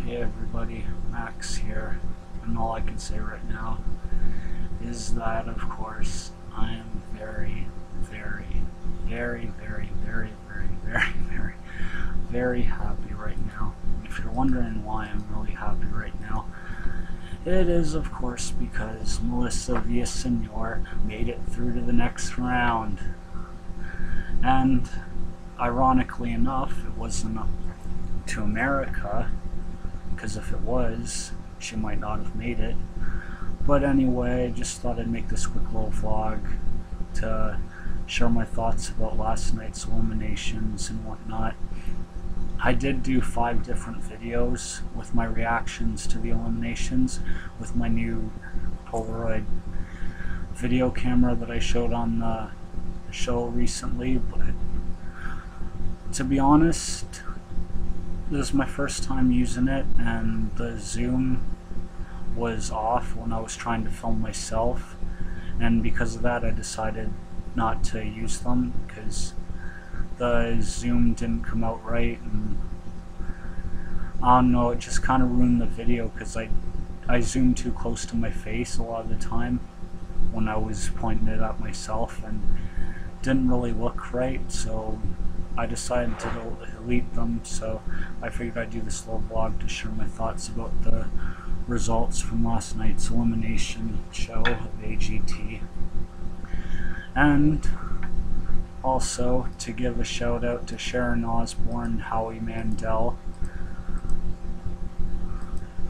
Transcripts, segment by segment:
Hey everybody, Max here, and all I can say right now is that, of course, I am very, very, very, very, very, very, very, very, very happy right now. And if you're wondering why I'm really happy right now, it is, of course, because Melissa Villasenor made it through to the next round. And, ironically enough, it wasn't to America, because if it was, she might not have made it. But anyway, I just thought I'd make this quick little vlog to share my thoughts about last night's eliminations and whatnot. I did do 5 different videos with my reactions to the eliminations with my new Polaroid video camera that I showed on the show recently, but to be honest, this is my first time using it, and the zoom was off when I was trying to film myself, and because of that I decided not to use them because the zoom didn't come out right, and I don't know, it just kind of ruined the video because I zoomed too close to my face a lot of the time when I was pointing it at myself and didn't really look right, so I decided to delete them. So I figured I'd do this little vlog to share my thoughts about the results from last night's elimination show of AGT, and also to give a shout out to Sharon Osbourne, Howie Mandel,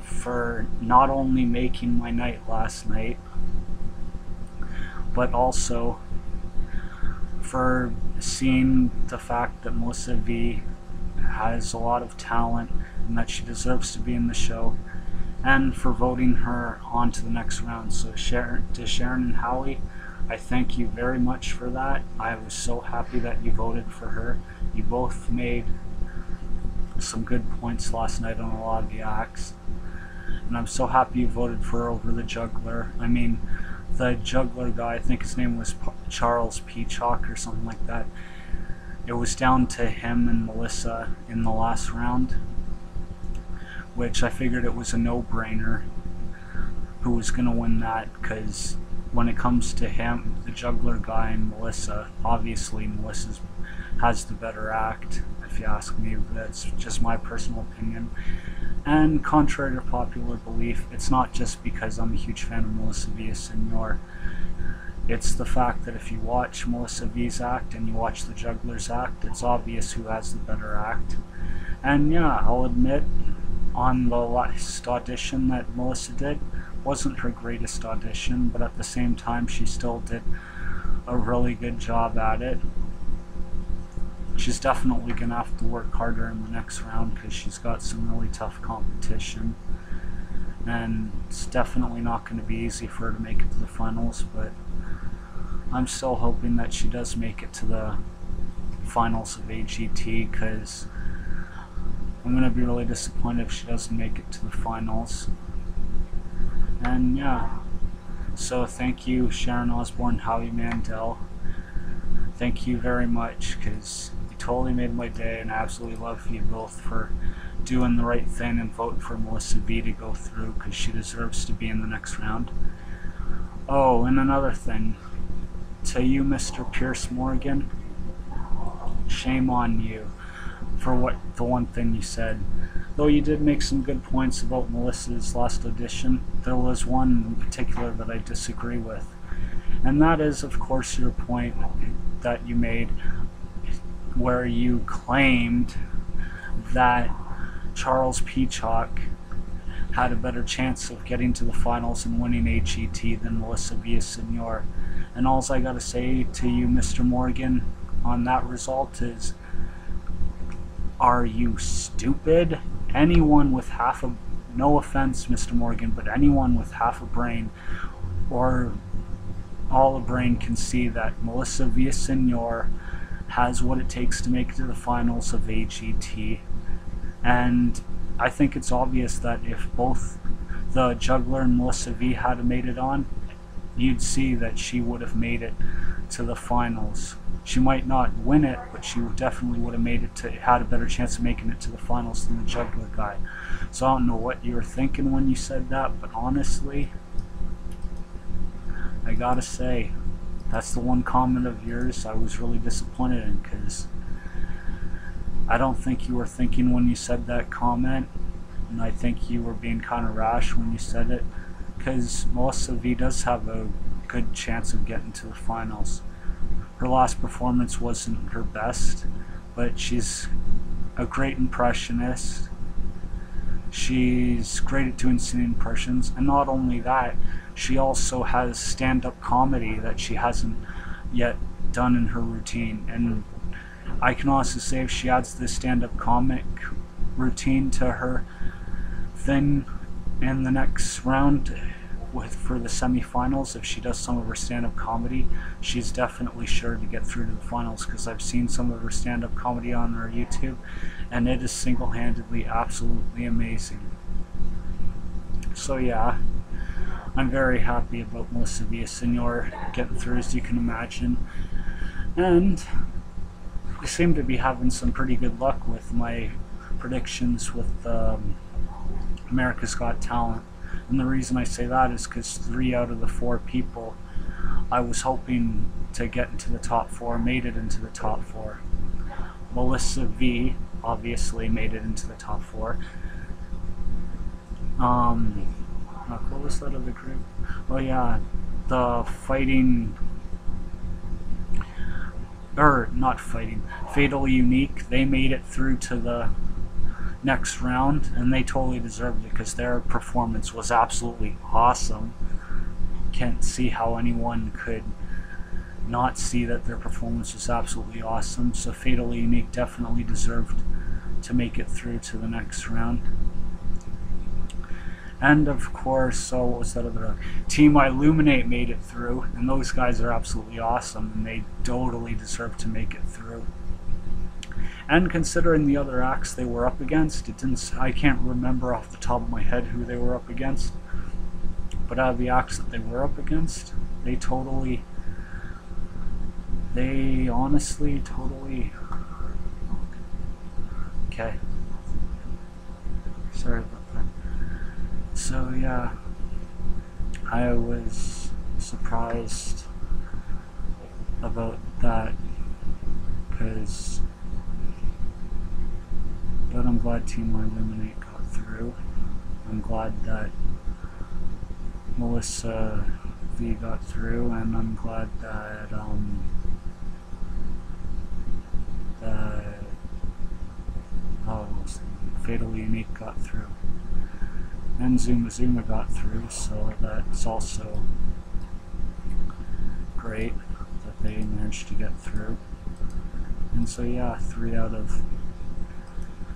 for not only making my night last night, but also for seeing the fact that Melissa V has a lot of talent and that she deserves to be in the show, and for voting her on to the next round. So to Sharon and Howie, I thank you very much for that. I was so happy that you voted for her. You both made some good points last night on a lot of the acts, and I'm so happy you voted for her over the juggler. I mean, the juggler guy, I think his name was Charles Peacock or something like that. It was down to him and Melissa in the last round, which I figured it was a no-brainer who was going to win that, because when it comes to him, the juggler guy, and Melissa, obviously Melissa has the better act, if you ask me. That's just my personal opinion. And contrary to popular belief, it's not just because I'm a huge fan of Melissa Villasenor. It's the fact that if you watch Melissa V's act and you watch the juggler's act, it's obvious who has the better act. And yeah, I'll admit, on the last audition that Melissa did, wasn't her greatest audition, but at the same time she still did a really good job at it. She's definitely going to have to work harder in the next round because she's got some really tough competition, and it's definitely not going to be easy for her to make it to the finals, but I'm still hoping that she does make it to the finals of AGT, because I'm going to be really disappointed if she doesn't make it to the finals. And yeah, so thank you Sharon Osbourne, Howie Mandel. Thank you very much, because you totally made my day, and I absolutely love you both for doing the right thing and voting for Melissa V to go through, because she deserves to be in the next round. Oh, and another thing, to you Mr. Piers Morgan, shame on you for the one thing you said. Though you did make some good points about Melissa's last audition, there was one in particular that I disagree with. And that is, of course, your point that you made where you claimed that Charles Peacock had a better chance of getting to the finals and winning AGT than Melissa Villasenor. And all I gotta say to you, Mr. Morgan, on that result is, are you stupid? Anyone with half a, no offense Mr. Morgan, but anyone with half a brain or all a brain can see that Melissa Villasenor has what it takes to make it to the finals of AGT. And I think it's obvious that if both the juggler and Melissa V had made it on, you'd see that she would have made it to the finals. She might not win it, but she definitely would have had a better chance of making it to the finals than the juggler guy. So I don't know what you were thinking when you said that, but honestly, I gotta say, that's the one comment of yours I was really disappointed in, because I don't think you were thinking when you said that comment, and I think you were being kind of rash when you said it, because Melissa V does have a good chance of getting to the finals. Her last performance wasn't her best, but she's a great impressionist. She's great at doing singing impressions, and not only that, she also has stand-up comedy that she hasn't yet done in her routine. And I can also say if she adds this stand-up comic routine to her thing in the next round for the semifinals, if she does some of her stand-up comedy, she's definitely sure to get through to the finals, because I've seen some of her stand-up comedy on her YouTube, and it is single-handedly absolutely amazing. So yeah, I'm very happy about Melissa Villaseñor getting through, as you can imagine, and we seem to be having some pretty good luck with my predictions with America's Got Talent. And the reason I say that is because 3 out of the 4 people I was hoping to get into the top 4 made it into the top 4. Melissa V obviously made it into the top 4. What was that other group? Oh yeah, the Fatally Unique, they made it through to the next round, and they totally deserved it because their performance was absolutely awesome. Can't see how anyone could not see that their performance was absolutely awesome. So Fatally Unique definitely deserved to make it through to the next round. And of course, what was that other Team Illuminate made it through, and those guys are absolutely awesome, and they totally deserve to make it through. And considering the other acts they were up against, I can't remember off the top of my head who they were up against, but out of the acts that they were up against, they honestly totally, okay, sorry about that. So yeah, I was surprised about that, but I'm glad Team Eliminate got through. I'm glad that Melissa V got through, and I'm glad that Fatally Unique got through, and Zuma got through, so that's also great that they managed to get through. And so yeah, 3 out of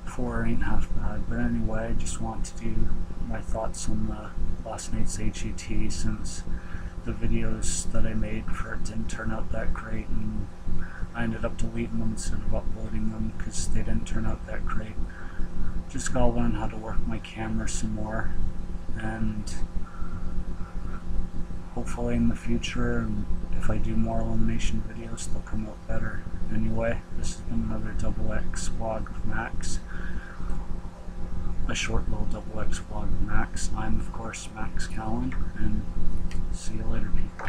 4 ain't half bad. But anyway, I just want to do my thoughts on the last night's AGT, since the videos that I made for it didn't turn out that great, and I ended up deleting them instead of uploading them because they didn't turn out that great. Just gotta learn how to work my camera some more, and hopefully in the future, if I do more elimination videos, they'll come out better. Anyway, this has been another XX vlog of Max. A short little XX vlog of Max. I'm of course Max Callan, and see you later, people.